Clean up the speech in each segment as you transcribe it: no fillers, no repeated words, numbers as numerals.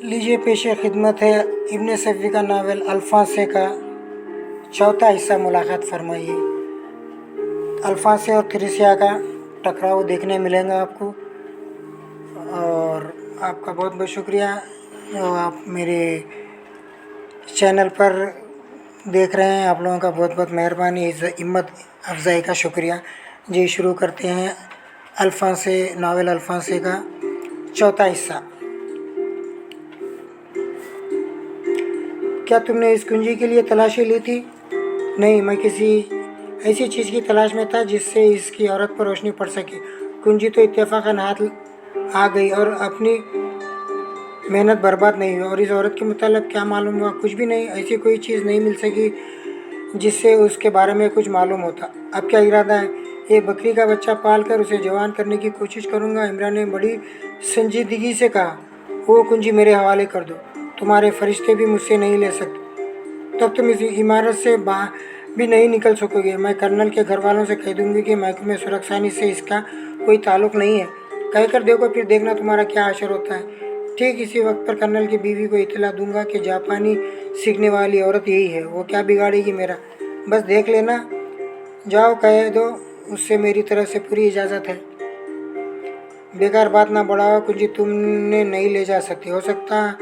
लीजिए पेश खिदमत है इब्न सफ़ी का नावल अल्फांसे का चौथा हिस्सा। मुलाकात फरमाइए। अल्फांसे और थ्रेसिया का टकराव देखने मिलेगा आपको। और आपका बहुत बहुत शुक्रिया जो आप मेरे चैनल पर देख रहे हैं। आप लोगों का बहुत बहुत मेहरबानी, हिम्मत अफजाई का शुक्रिया जी। शुरू करते हैं अल्फांसे नावल अल्फांसे का चौथा हिस्सा। क्या तुमने इस कुंजी के लिए तलाशी ली थी? नहीं, मैं किसी ऐसी चीज़ की तलाश में था जिससे इसकी औरत पर रोशनी पड़ सके। कुंजी तो इत्तेफाकन हाथ आ गई और अपनी मेहनत बर्बाद नहीं हुई। और इस औरत के मुतालिक क्या मालूम हुआ? कुछ भी नहीं। ऐसी कोई चीज़ नहीं मिल सकी जिससे उसके बारे में कुछ मालूम होता। अब क्या इरादा है? एक बकरी का बच्चा पाल कर उसे जवान करने की कोशिश करूँगा। इमरान ने बड़ी संजीदगी से कहा। वो कुंजी मेरे हवाले कर दो, तुम्हारे फरिश्ते भी मुझसे नहीं ले सकते। तब तुम इस इमारत से भी नहीं निकल सकोगे। मैं कर्नल के घर वालों से कह दूंगी कि महकमे सुरक्षा से इसका कोई ताल्लुक नहीं है। कहकर देखो, फिर देखना तुम्हारा क्या असर होता है। ठीक इसी वक्त पर कर्नल की बीवी को इतला दूंगा कि जापानी सीखने वाली औरत यही है। वो क्या बिगाड़ेगी मेरा, बस देख लेना। जाओ कह दो, उससे मेरी तरफ से पूरी इजाज़त है। बेकार बात ना बढ़ाओ, कुंजी तुमने नहीं ले जा सकती। हो सकता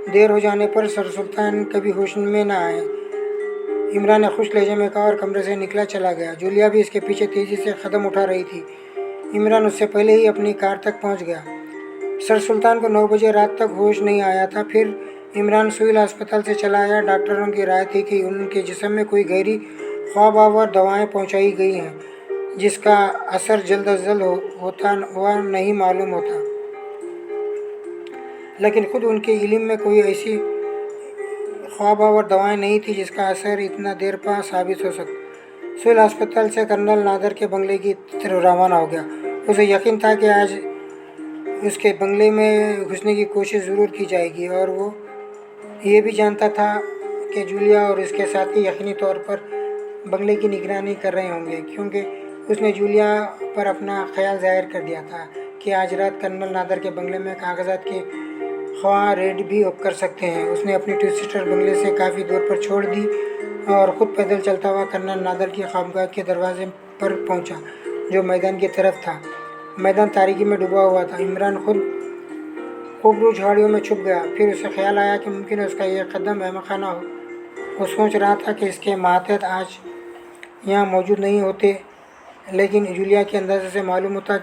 देर हो जाने पर सर सुल्तान कभी होश में ना आए। इमरान ने खुश लहजे में कहा और कमरे से निकला चला गया। जूलिया भी इसके पीछे तेज़ी से कदम उठा रही थी। इमरान उससे पहले ही अपनी कार तक पहुंच गया। सर सुल्तान को 9 बजे रात तक होश नहीं आया था। फिर इमरान सिविल अस्पताल से चला आया। डॉक्टरों की राय थी कि उनके जिस्म में कोई गहरी ख्वाबावर दवाएं पहुंचाई गई हैं जिसका असर जल्द अज जल्द होता हुआ नहीं मालूम होता। लेकिन खुद उनके इल्म में कोई ऐसी ख्वाबावर दवाएं नहीं थी जिसका असर इतना देर पर साबित हो सकता। सिविल अस्पताल से कर्नल नादर के बंगले की तरफ रवाना हो गया। उसे यकीन था कि आज उसके बंगले में घुसने की कोशिश ज़रूर की जाएगी। और वो ये भी जानता था कि जूलिया और उसके साथी यकीनी तौर पर बंगले की निगरानी कर रहे होंगे, क्योंकि उसने जूलिया पर अपना ख्याल जाहिर कर दिया था कि आज रात कर्नल नादर के बंगले में कागजात की ख्वाह रेड भी कर सकते हैं। उसने अपनी टू सीटर बंगले से काफ़ी दूर पर छोड़ दी और ख़ुद पैदल चलता हुआ कर्नल नादर की ख्वाबगाह के दरवाजे पर पहुंचा, जो मैदान की तरफ था। मैदान तारीकी में डूबा हुआ था। इमरान खुद खूबरू झाड़ियों में छुप गया। फिर उसे ख्याल आया कि मुमकिन है उसका यह कदम अहमकाना हो। वो सोच रहा था कि इसके मातहत आज यहाँ मौजूद नहीं होते, लेकिन जूलिया के अंदाजे से मालूम होता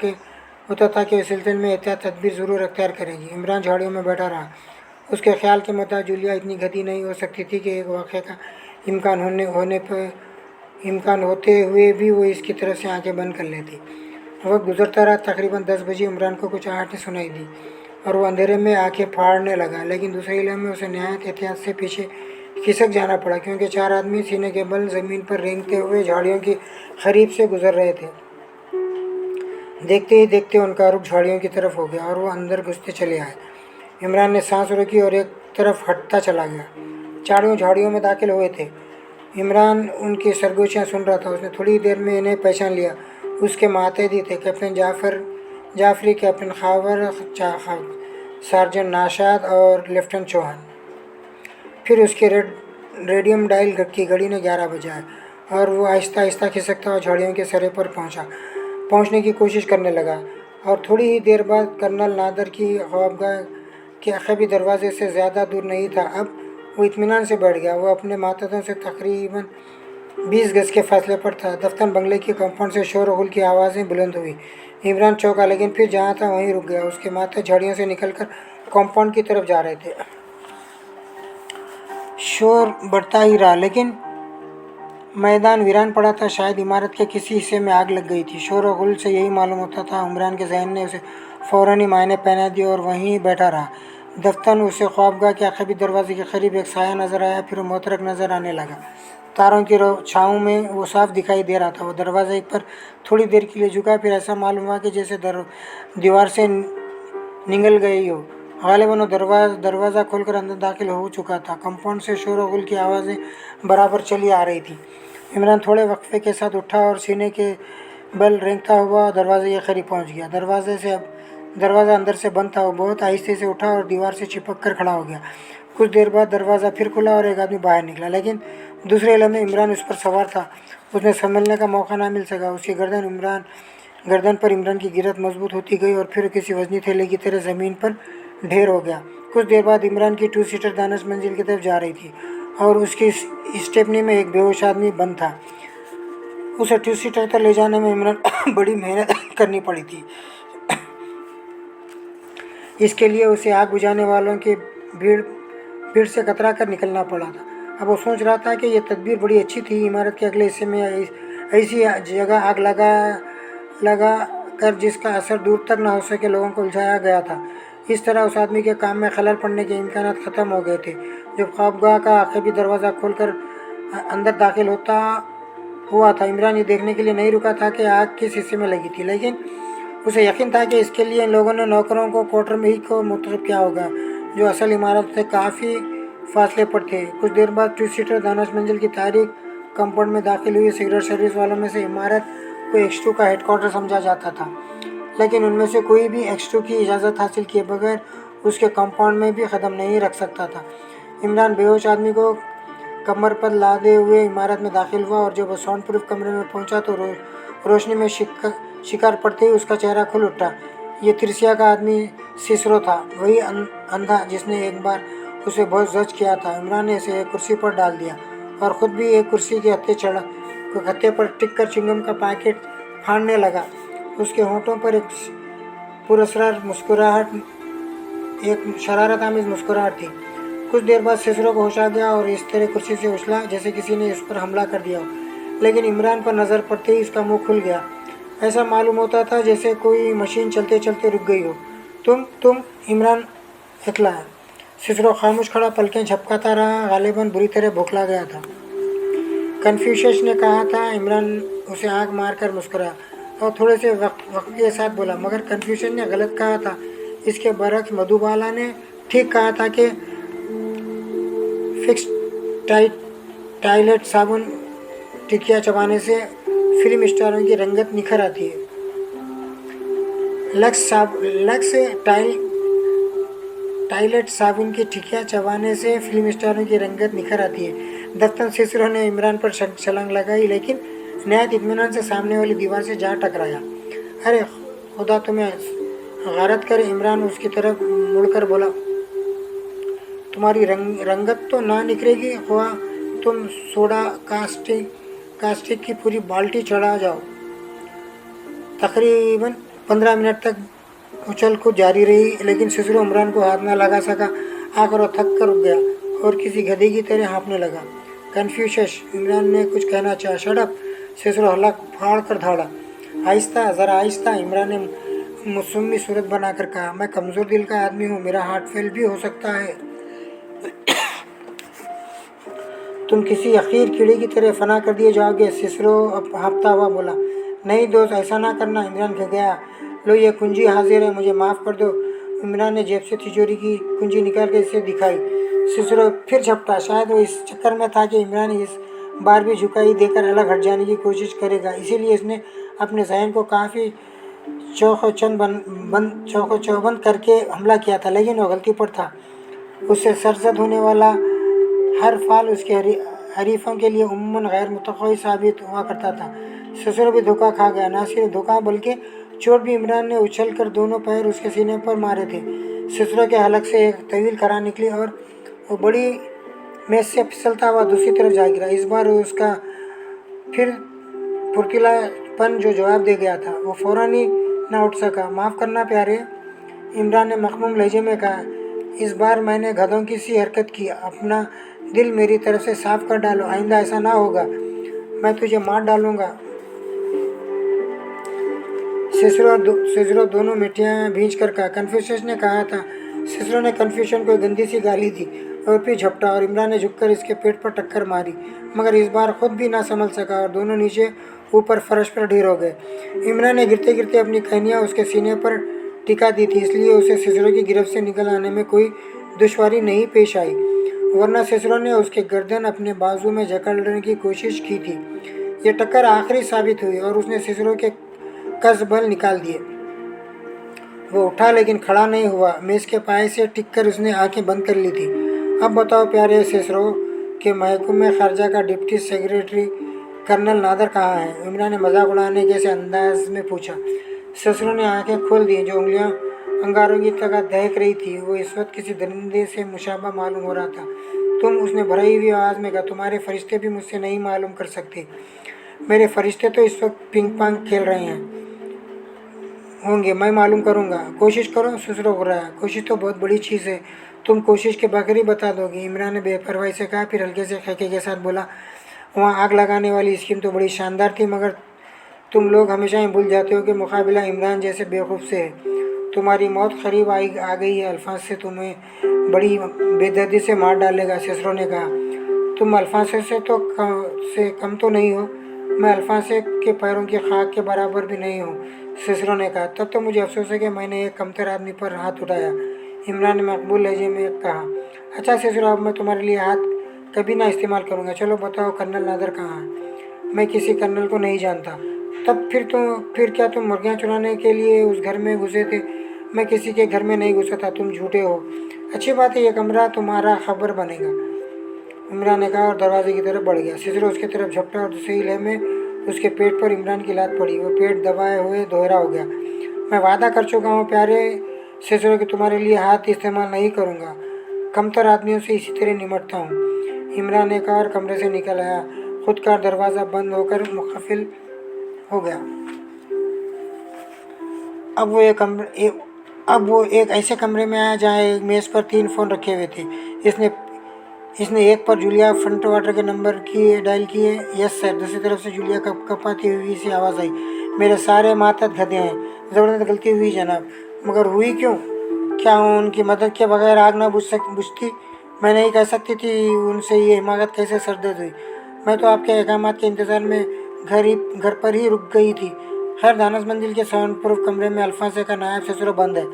था कि इस सिलसिले में एहतियात तदबीर ज़रूर अख्तियार करेगी। इमरान झाड़ियों में बैठा रहा। उसके ख्याल के मुताबिक जूलिया इतनी गधी नहीं हो सकती थी कि एक वाक़े का इम्कान होते हुए भी वो इसकी तरफ से आंखें बंद कर लेती। वक्त गुजरता रहा। तकरीबन 10 बजे इमरान को कुछ आहटें सुनाई दी और वो अंधेरे में आंखें फाड़ने लगा। लेकिन दूसरे इलाके में उसे नहायत एहतियात से पीछे खिसक जाना पड़ा, क्योंकि 4 आदमी सीने के बल ज़मीन पर रेंगते हुए झाड़ियों की करीब से गुजर रहे थे। देखते ही देखते उनका रुख झाड़ियों की तरफ हो गया और वो अंदर घुसते चले आए। इमरान ने सांस रोकी और एक तरफ हटता चला गया। चारों झाड़ियों में दाखिल हुए थे। इमरान उनकी सरगोशियाँ सुन रहा था। उसने थोड़ी देर में इन्हें पहचान लिया। उसके मातहती थे captain Jafri, captain Khawar, sergeant Nashad और लेफ्टिनेंट चौहान। फिर उसके रेडियम डायल की घड़ी ने 11 बजाए और वो आहिस्ता आहिस्ता खिसकता हुआ झाड़ियों के सरे पर पहुंचने की कोशिश करने लगा। और थोड़ी ही देर बाद कर्नल नादर की ख्वाबगाह के अखबी दरवाजे से ज़्यादा दूर नहीं था। अब वो इत्मीनान से बैठ गया। वो अपने मातहतों से तकरीबन 20 गज के फासले पर था। दफ्तर बंगले की कंपाउंड से शोर गुल की आवाज़ें बुलंद हुई। इमरान चौंका, लेकिन फिर जहाँ था वहीं रुक गया। उसके माथे झाड़ियों से निकलकर कंपाउंड की तरफ जा रहे थे। शोर बढ़ता ही रहा, लेकिन मैदान वीरान पड़ा था। शायद इमारत के किसी हिस्से में आग लग गई थी। शोर और गुल से यही मालूम होता था। इमरान के जहन ने उसे फ़ौरन ही मायने पहना दिए और वहीं बैठा रहा। दफ्तर उसे ख्वाबगाह के आखिरी दरवाजे के करीब एक साया नज़र आया। फिर वो मुतरक नज़र आने लगा। तारों की छाँव में वो साफ दिखाई दे रहा था। वो दरवाजे पर थोड़ी देर के लिए झुका। फिर ऐसा मालूम हुआ कि जैसे दीवार से निगल गई हो। गालिबन वो दरवाज़ा खोलकर अंदर दाखिल हो चुका था। कंपाउंड से शोर और गुल की आवाज़ें बराबर चली आ रही थी। इमरान थोड़े वक्फे के साथ उठा और सीने के बल रेंगता हुआ दरवाजे के करीब पहुंच गया। दरवाजे से अब दरवाज़ा अंदर से बंद था। वो बहुत आहिस्ते से उठा और दीवार से चिपक कर खड़ा हो गया। कुछ देर बाद दरवाज़ा फिर खुला और एक आदमी बाहर निकला, लेकिन दूसरे लम्हे इमरान उस पर सवार था। उसने संभलने का मौका ना मिल सका। उसकी गर्दन पर इमरान की गिरफ्त मजबूत होती गई और फिर किसी वजनी थैले की तरह ज़मीन पर ढेर हो गया। कुछ देर बाद इमरान की 2 सीटर दानिश मंजिल की तरफ जा रही थी और उसकी स्टेपनी में एक बेहोश आदमी बंद था। उसे 2 सीटर तक ले जाने में इमरान बड़ी मेहनत करनी पड़ी थी। इसके लिए उसे आग बुझाने वालों की भीड़ से कतरा कर निकलना पड़ा था। अब वो सोच रहा था कि यह तदबीर बड़ी अच्छी थी। इमारत के अगले हिस्से में ऐसी जगह आग लगा कर जिसका असर दूर तक न हो सके लोगों को उलझाया गया था। इस तरह उस आदमी के काम में खलल पड़ने के इम्कान ख़त्म हो गए थे। जब ख्वाबगाह का आखिरी दरवाज़ा खोलकर अंदर दाखिल होता हुआ था, इमरान ये देखने के लिए नहीं रुका था कि आग किस हिस्से में लगी थी, लेकिन उसे यकीन था कि इसके लिए इन लोगों ने नौकरों को क्वार्टर में ही को मुंतखब किया होगा, जो असल इमारत से काफ़ी फासले पर थे। कुछ देर बाद 2 सीटर दानिश मंजिल की तारीख कंपाउंड में दाखिल हुई। सिगरेट सर्विस वालों में से इमारत को X2 का हेडक्वार्टर समझा जाता था, लेकिन उनमें से कोई भी X2 की इजाज़त हासिल किए बगैर उसके कंपाउंड में भी कदम नहीं रख सकता था। इमरान बेहोश आदमी को कमर पर लादे हुए इमारत में दाखिल हुआ और जब वह साउंड प्रूफ कमरे में पहुंचा तो रोशनी में शिकार पड़ते ही उसका चेहरा खुल उठा। ये तिरसिया का आदमी सिसरो था, वही अंधा जिसने एक बार उसे बहुत जज किया था। इमरान ने इसे एक कुर्सी पर डाल दिया और ख़ुद भी एक कुर्सी के हत्थे पर टिक कर चिंगम का पैकेट फाड़ने लगा। उसके होंठों पर एक शरारत आमीज़ मुस्कुराहट थी। कुछ देर बाद सिसरो को होश आ गया और इस तरह कुर्सी से उछला जैसे किसी ने इस पर हमला कर दिया हो, लेकिन इमरान पर नज़र पड़ते ही इसका मुंह खुल गया। ऐसा मालूम होता था जैसे कोई मशीन चलते चलते रुक गई हो। तुम इमरान इतला है। सिसरो खामोश खड़ा पलकें झपकाता रहा, गालिबन बुरी तरह बौखला गया था। कन्फ्यूशियस ने कहा था। इमरान उसे आँख मार कर मुस्कुराया और थोड़े से वक्त के साथ बोला, मगर कन्फ्यूशियस ने गलत कहा था। इसके बरक्स मधुबाला ने ठीक कहा था कि फिक्स टॉयलेट साबुन टिकिया चबाने से फिल्म स्टारों की रंगत निखर आती है। लक्स टॉयलेट साबुन की टिकिया चबाने से फिल्म स्टारों की रंगत निखर आती है। दफ्तर सिसरो ने इमरान पर छलांग लगाई, लेकिन नहायत इत्मीनान से सामने वाली दीवार से जा टकराया। अरे खुदा तुम्हें गारत करे। इमरान उसकी तरफ मुड़कर बोला, तुम्हारी रंगत तो ना निखरेगी हुआ, तुम सोडा कास्टिक की पूरी बाल्टी चढ़ा जाओ। तकरीबन 15 मिनट तक उछल कूद जारी रही, लेकिन सिसरो इमरान को हाथ न लगा सका। आकर वो थक कर रुक गया और किसी गधे की तरह हाँफने लगा। कन्फ्यूशियस, इमरान ने कुछ कहना चाहा। शट सिसरो हल्ला फाड़ कर धाड़ा। आहिस्ता, ज़रा आहिस्ता, इमरान ने मौसूमी सूरत बनाकर कहा, मैं कमज़ोर दिल का आदमी हूँ, मेरा हार्ट फेल भी हो सकता है। तुम किसी अखीर कीड़े की तरह फना कर दिए जाओगे। सिसरो अब हाँफता हुआ बोला, नहीं दोस्त, ऐसा ना करना। इमरान कह गया, लो ये कुंजी हाजिर है, मुझे माफ़ कर दो। इमरान ने जेब से तिजोरी की कुंजी निकाल कर इसे दिखाई। सिसरो फिर झपटा। शायद वो इस चक्कर में था कि इमरान इस बार भी झुकाई देकर अलग हट जाने की कोशिश करेगा, इसीलिए इसने अपने जहन को काफ़ी चौबंद करके हमला किया था, लेकिन वह गलती पर था। उससे सरजद होने वाला हर फाल उसके हरीफों के लिए उम्मन गैर मुतक़ई साबित हुआ करता था। सिसरो भी धोखा खा गया। ना सिर्फ धोखा बल्कि चोट भी। इमरान ने उछल कर दोनों पैर उसके सीने पर मारे थे। सिसरो के हलक से एक तवील करा निकली और वो बड़ी मेज से फिसलता हुआ दूसरी तरफ जा गिरा। इस बार उसका फिर फुर्तीलापन जो जवाब दे गया था, वो फ़ौरन ही ना उठ सका। माफ़ करना प्यारे, इमरान ने मखमूम लहजे में कहा, इस बार मैंने गधों की सी हरकत की। अपना दिल मेरी तरफ से साफ कर डालो, आइंदा ऐसा ना होगा, मैं तुझे मार डालूंगा। सिसरो दोनों मिट्टियाँ भींच कर कहा। कन्फ्यूशियस ने कहा था। सिसरो ने कन्फ्यूशन को गंदी सी गाली दी और फिर झपटा और इमरान ने झुककर इसके पेट पर टक्कर मारी, मगर इस बार खुद भी ना संभल सका और दोनों नीचे ऊपर फर्श पर ढेर हो गए। इमरान ने गिरते गिरते अपनी कहनियाँ उसके सीने पर टिका दी थी, इसलिए उसे सिसरो की गिरफ्त से निकल आने में कोई दुश्वारी नहीं पेश आई, वरना सिसरो ने उसके गर्दन अपने बाजू में जकड़ने की कोशिश की थी। यह टक्कर आखिरी साबित हुई और उसने सिसरो के कस बल निकाल दिए। वो उठा लेकिन खड़ा नहीं हुआ। मेज़ के पाए से टिक कर उसने आंखें बंद कर ली थी। अब बताओ प्यारे ससुरो कि महकमे खारजा का डिप्टी सेक्रेटरी कर्नल नादर कहाँ है? इमरान ने मजाक उड़ाने जैसे अंदाज में पूछा। ससुरों ने आंखें खोल दी। जो उंगलियां अंगारों की तरह दहक रही थी वो इस वक्त किसी दरिंदे से मुशाबा मालूम हो रहा था। तुम, उसने भरी हुई आवाज़ में कहा, तुम्हारे फरिश्ते भी मुझसे नहीं मालूम कर सकते। मेरे फरिश्ते तो इस वक्त पिंग पांग खेल रहे हैं होंगे, मैं मालूम करूँगा। कोशिश करो, ससुर हो रहा है। कोशिश तो बहुत बड़ी चीज़ है, तुम कोशिश के बगैर ही बता दोगी, इमरान ने बेपरवाही से कहा। फिर हल्के से खेके के साथ बोला, वहाँ आग लगाने वाली स्कीम तो बड़ी शानदार थी, मगर तुम लोग हमेशा ही भूल जाते हो कि मुकाबला इमरान जैसे बेवकूफ़ से है। तुम्हारी मौत करीब आ गई है। अल्फाज से तुम्हें बड़ी बेदर्दी से मार डालेगा, ससुरों ने कहा। तुम अल्फांसे से कम तो नहीं हो। मैं अल्फांसे के पैरों की खाक के बराबर भी नहीं हूँ, ससुरों ने कहा। तब तो मुझे अफसोस है कि मैंने एक कमतर आदमी पर हाथ उठाया, इमरान ने मकबूल लहजे में कहा। अच्छा ससुरो, अब मैं तुम्हारे लिए हाथ कभी ना इस्तेमाल करूँगा। चलो बताओ, कर्नल नादर कहाँ है? मैं किसी कर्नल को नहीं जानता। तब फिर क्या तुम मुर्गियाँ चुराने के लिए उस घर में घुसे थे? मैं किसी के घर में नहीं घुसा था, तुम झूठे हो। अच्छी बात है, ये कमरा तुम्हारा खबर बनेगा, इमरान ने कहा और दरवाजे की तरफ बढ़ गया। सिसरो उसकी तरफ झपटा और दूसरी लय में उसके पेट पर इमरान की लात पड़ी। वो पेट दबाए हुए दोहरा हो गया। मैं वादा कर चुका हूँ प्यारे सिसरो कि तुम्हारे लिए हाथ इस्तेमाल नहीं करूँगा। कमतर आदमियों से इसी तरह निमटता हूँ, इमरान ने कहा और कमरे से निकल आया। खुद का दरवाज़ा बंद होकर मुखफिल हो गया। अब वो एक कमरे एक अब वो एक ऐसे कमरे में आया जहाँ एक मेज़ पर 3 फ़ोन रखे हुए थे। इसने इसने एक पर जूलिया फ्रंट वाटर के नंबर की डायल किए। Yes sir. दूसरी तरफ से जूलिया कपाती हुई सी आवाज़ आई, मेरे सारे मातहत गधे हैं, ज़बरदस्त गलती हुई जनाब। मगर हुई क्यों? क्या उनकी मदद के बगैर आग ना बुझती? मैं नहीं कह सकती थी उनसे ये हिमाकत कैसे सरदर्द हुई। मैं तो आपके अहकामात के इंतज़ार में घर पर ही रुक गई थी। खैर, दानस मंजिल के साउंड प्रूफ कमरे में अल्फांसे का नायब ससुरो बंद है।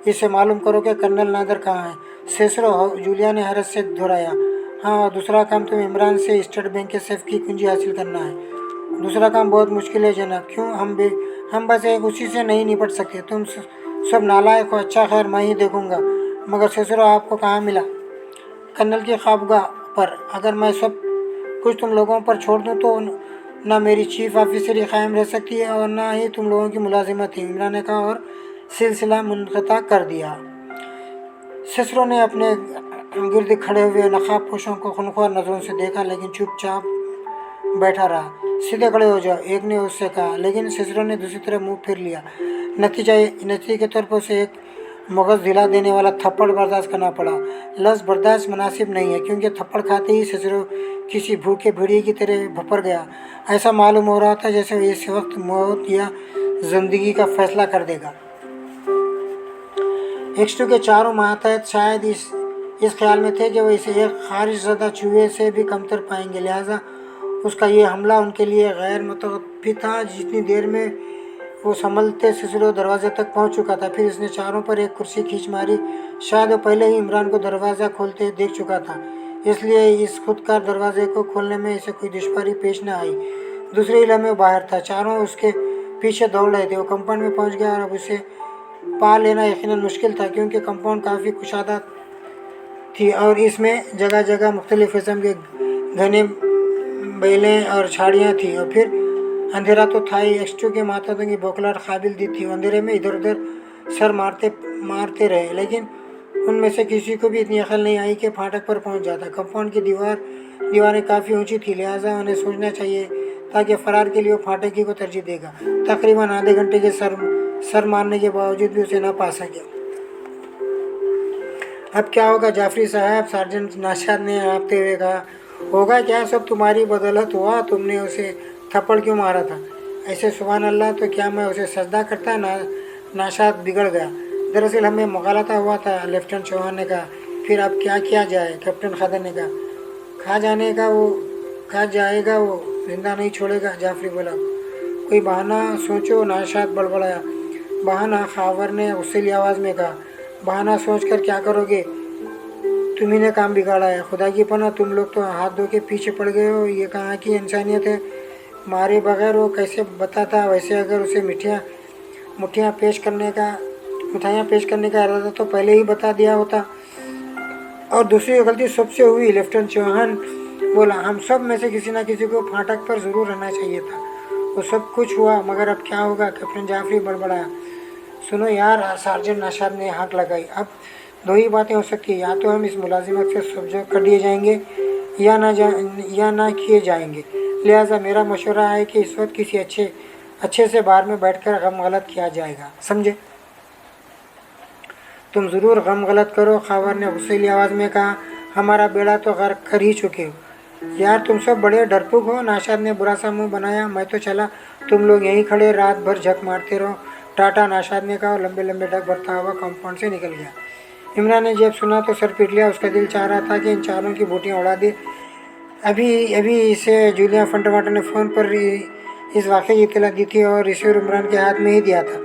इससे मालूम करो कि कर्नल नादर कहाँ है। ससुरो, जूलिया ने हैरत से दोहराया। हाँ, और दूसरा काम तुम इमरान से स्टेट बैंक के सेफ की कुंजी हासिल करना है। दूसरा काम बहुत मुश्किल है जनाब। क्यों? हम बस एक उसी से नहीं निपट सकते। तुम सब नालायक हो। अच्छा खैर, मैं ही देखूंगा। मगर ससुरो, आपको कहाँ मिला? कर्नल की ख्वाबगाह पर। अगर मैं सब कुछ तुम लोगों पर छोड़ दूँ तो ना मेरी चीफ ऑफिसरी कायम रह सकती है और ना ही तुम लोगों की मुलाजिमत है, इमरान ने कहा और सिलसिला मुनक़ता कर दिया। ससुरों ने अपने गिर्द खड़े हुए नकाबपोशों को खुनख्वार नज़रों से देखा, लेकिन चुपचाप बैठा रहा। सीधे खड़े हो जाओ, एक ने उससे कहा, लेकिन ससुरों ने दूसरी तरफ मुंह फेर लिया। नतीजे के तौर पर उसे एक मगज दिला देने वाला थप्पड़ बर्दाश्त करना पड़ा। लफ्ज़ बर्दाश्त मुनासिब नहीं है, क्योंकि थप्पड़ खाते ही ससुरो किसी भूखे भेड़िए की तरह भपड़ गया। ऐसा मालूम हो रहा था जैसे वह इस वक्त मौत या जिंदगी का फैसला कर देगा। एक्सटू के चारों मातहत शायद इस ख्याल में थे कि वह इसे एक खारिज ज़दा चूहे से भी कमतर पाएंगे, लिहाजा उसका ये हमला उनके लिए गैर मुतवक्की था। जितनी देर में वो संभलते ससुरो दरवाजे तक पहुंच चुका था। फिर इसने चारों पर एक कुर्सी खींच मारी। शायद वो पहले ही इमरान को दरवाज़ा खोलते देख चुका था, इसलिए इस खुदकार दरवाजे को खोलने में इसे कोई दुश्वारी पेश न आई। दूसरे इलाके में बाहर था, चारों उसके पीछे दौड़ रहे थे। वो कंपाउंड में पहुंच गया और अब उसे पा लेना यकीनन मुश्किल था, क्योंकि कंपाउंड काफ़ी कुशादा थी और इसमें जगह जगह मुख्तलिफ़ किस्म के घने बेलें और झाड़ियाँ थी। और फिर अंधेरा तो था ही। एक्सटू के माथों की बौखलाहट काबिल दी थी। अंधेरे में इधर उधर सर मारते रहे, लेकिन उनमें से किसी को भी इतनी अकल नहीं आई कि फाटक पर पहुंच जाता। कंपाउंड की दीवारें काफ़ी ऊंची थी, लिहाजा उन्हें सोचना चाहिए ताकि फ़रार के लिए वो फाटक ही को तरजीह देगा। तकरीबन आधे घंटे के सर मारने के बावजूद भी उसे न पा सके। अब क्या होगा जाफरी साहब? सार्जेंट नाशाद ने हाँफते हुए कहा। होगा क्या, सब तुम्हारी बदौलत हुआ। तुमने उसे थप्पड़ क्यों मारा था? ऐसे सुभान अल्लाह, तो क्या मैं उसे सजदा करता? नाशाद बिगड़ गया। दरअसल हमें मुगालता हुआ था, लेफ्टिनेंट चौहान ने कहा। फिर अब क्या किया जाए? कैप्टन खदर ने कहा। खा जाएगा वो, जिंदा नहीं छोड़ेगा, जाफरी बोला। कोई बहाना सोचो, नाशाद बड़बड़ाया। बहाना? खावर ने गुस्सैली आवाज़ में कहा। बहाना सोच कर क्या करोगे? तुम्ही ने काम बिगाड़ा है। खुदा की पनाह, तुम लोग तो हाथ धो के पीछे पड़ गए हो। ये कहाँ की इंसानियत है? मारे बगैर वो कैसे बताता? वैसे अगर उसे मुठ्ठियाँ पेश करने का मिठाइयाँ पेश करने का इरादा तो पहले ही बता दिया होता। और दूसरी गलती सबसे हुई। लेफ्टिनेंट चौहान बोला, हम सब में से किसी न किसी को फाटक पर ज़रूर रहना चाहिए था। वो सब कुछ हुआ, मगर अब क्या होगा? कैप्टन जाफरी बड़बड़ाया। सुनो यार, सार्जेंट नाशाद ने हाक लगाई। अब दो ही बातें हो सकती है, या तो हम इस मुलाजिमत से सब्जा कर दिए जाएंगे या ना किए जाएंगे। लिहाजा मेरा मशवरा है कि इस वक्त किसी अच्छे से बार में बैठकर गम गलत किया जाएगा, समझे? तुम ज़रूर गम गलत करो, खावर ने गुस्सैली आवाज़ में कहा। हमारा बेड़ा तो गर्क कर ही चुके हो। यार तुम सब बड़े डरपोक हो, नाशाद ने बुरा सा मुंह बनाया। मैं तो चला, तुम लोग यहीं खड़े रात भर झक मारते रहो। टाटा, नाशाद ने कहा और लंबे लंबे ढक भरता हुआ कंपाउंड से निकल गया। इमरान ने जब सुना तो सर पीट लिया। उसका दिल चाह रहा था कि इन चारों की बोटियाँ उड़ा दे। अभी अभी इसे जूलिया फंटमाटर ने फ़ोन पर इस वाक़े की इत्तला दी थी और रिसीवर इमरान के हाथ में ही दिया था।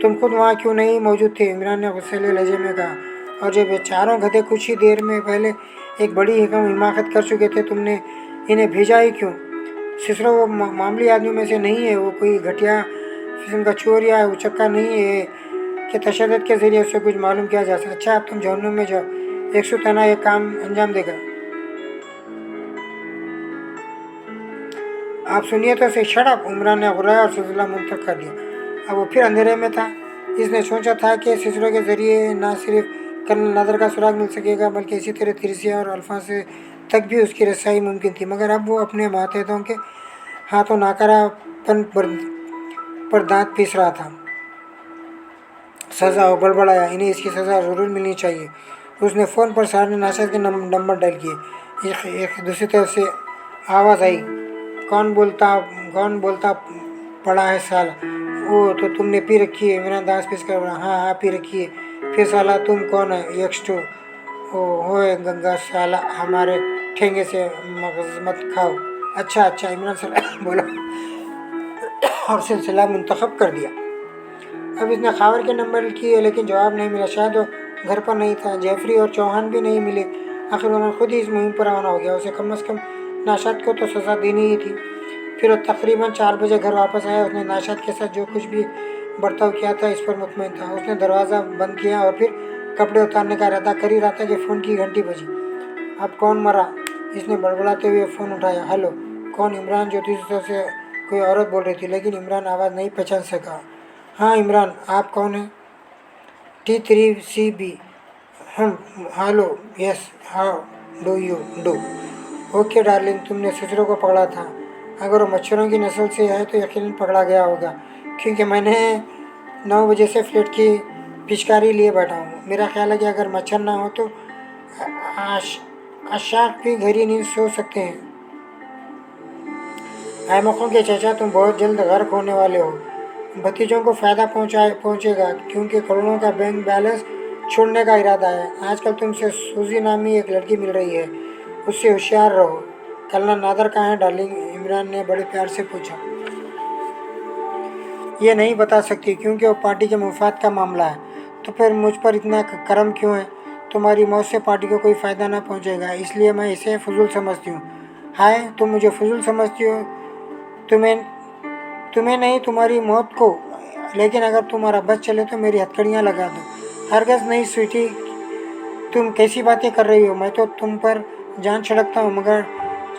तुम खुद वहाँ क्यों नहीं मौजूद थे? इमरान ने गुस्सैले लहजे में कहा। और जब ये चारों गधे कुछ ही देर में पहले एक बड़ी हिमाकत कर चुके थे, तुमने इन्हें भेजा ही क्यों? सिसरो वो मामूली आदमी में से नहीं है। वो कोई घटिया किस्म का चोर या उचक्का नहीं है कि तशद्दुद के ज़रिए उससे कुछ मालूम किया जा सकता। अच्छा, अब तुम जहन्नुम में जाओ, 100 तना एक काम अंजाम देगा। आप सुनिए तो सही। शट इमरान ने गुर्राया और सिलसिला मुंतक कर दिया। अब वो फिर अंधेरे में था। इसने सोचा था कि सिसरो के ज़रिए न सिर्फ कर्नल नादर का सुराग मिल सकेगा, बल्कि इसी तरह तिरसिया और अल्फा से तक भी उसकी रसाई मुमकिन थी। मगर अब वो अपने मातहतों के हाथों नाकारापन पर दांत पीस रहा था। सज़ा हो, बड़बड़ाया। इन्हें इसकी सज़ा ज़रूर मिलनी चाहिए। उसने फ़ोन पर सार्जेंट नाशाद के नंबर डायल किए। एक दूसरी तरफ से आवाज़ आई, कौन बोलता पड़ा है साला? ओ तो तुमने पी रखी है? इमरान दास पीस कर बोला। हाँ पी रखी है। फिर साला तुम कौन है? X to. ओ होए गंगा साला, हमारे ठेंगे से मगज मत खाओ। अच्छा इमरान साला बोला और सिलसिला मुंतखब कर दिया। अब इसने खावर के नंबर किए, लेकिन जवाब नहीं मिला। शायद वो घर पर नहीं था। जैफरी और चौहान भी नहीं मिले। आखिर उन्होंने खुद ही इस मुहिम पर रवाना हो गया। उसे कम से कम नाशाद को तो सज़ा देनी ही थी। फिर वो तकरीबन 4 बजे घर वापस आया। उसने नाशाद के साथ जो कुछ भी बर्ताव किया था इस पर मुतमईन था। उसने दरवाज़ा बंद किया और फिर कपड़े उतारने का इरादा कर ही रहा था कि फ़ोन की घंटी बजी। अब कौन मरा? इसने बड़बड़ाते हुए फ़ोन उठाया। हेलो, कौन? इमरान ज्योतिषी से कोई औरत बोल रही थी, लेकिन इमरान आवाज़ नहीं पहचान सका। हाँ इमरान, आप कौन हैं? T3CB। हम। Hello, yes, how do you do? Okay darling, तुमने सिसरो को पकड़ा था। अगर वो मच्छरों की नस्ल से है तो यकीनन पकड़ा गया होगा, क्योंकि मैंने 9 बजे से फ्लेट की पिचकारी लिए बैठा हूँ। मेरा ख्याल है कि अगर मच्छर ना हो तो आशाक भी गहरी नींद सो सकते हैं। अहमकों के चचा, तुम बहुत जल्द गर्क होने वाले हो। भतीजों को फ़ायदा पहुँचेगा, क्योंकि करोड़ों का बैंक बैलेंस छोड़ने का इरादा है। आजकल तुमसे सूजी नामी एक लड़की मिल रही है, उससे होशियार रहो। कर्नल नादर कहाँ है डार्लिंग? इमरान ने बड़े प्यार से पूछा। ये नहीं बता सकती, क्योंकि वो पार्टी के मुफाद का मामला है। तो फिर मुझ पर इतना करम क्यों है? तुम्हारी मौत से पार्टी को कोई फ़ायदा ना पहुँचेगा, इसलिए मैं इसे फजूल समझती हूँ। हाय, तुम मुझे फजूल समझती हो? तुम्हें नहीं, तुम्हारी मौत को। लेकिन अगर तुम्हारा बस चले तो मेरी हथकड़ियाँ लगा दो। हरगज़ नहीं स्वीटी, तुम कैसी बातें कर रही हो? मैं तो तुम पर जान छिड़कता हूँ, मगर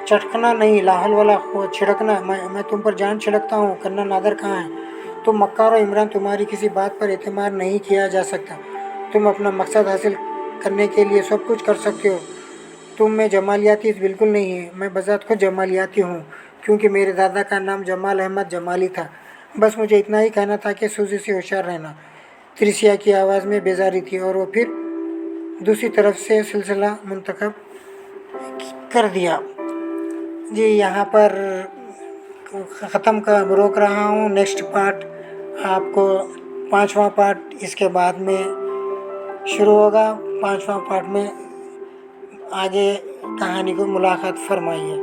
चटकना नहीं, लाहौल वाला वो छिड़कना। मैं तुम पर जान छिड़कता हूँ। कर्नल नादर कहाँ है? तुम मक्कार हो इमरान, तुम्हारी किसी बात पर एतमाद नहीं किया जा सकता। तुम अपना मकसद हासिल करने के लिए सब कुछ कर सकते हो। तुम में जमालियाती बिल्कुल नहीं है। मैं बज़ात खुद जमालियाती हूँ, क्योंकि मेरे दादा का नाम जमाल अहमद जमाली था। बस मुझे इतना ही कहना था कि सूजी से होशियार रहना। त्रिसिया की आवाज़ में बेजारी थी और वो फिर दूसरी तरफ से सिलसिला मुंतखब कर दिया। जी, यहाँ पर ख़त्म कर रोक रहा हूँ। नेक्स्ट पार्ट आपको 5वां पार्ट इसके बाद में शुरू होगा। 5वां पार्ट में आगे कहानी को मुलाकात फरमाइए।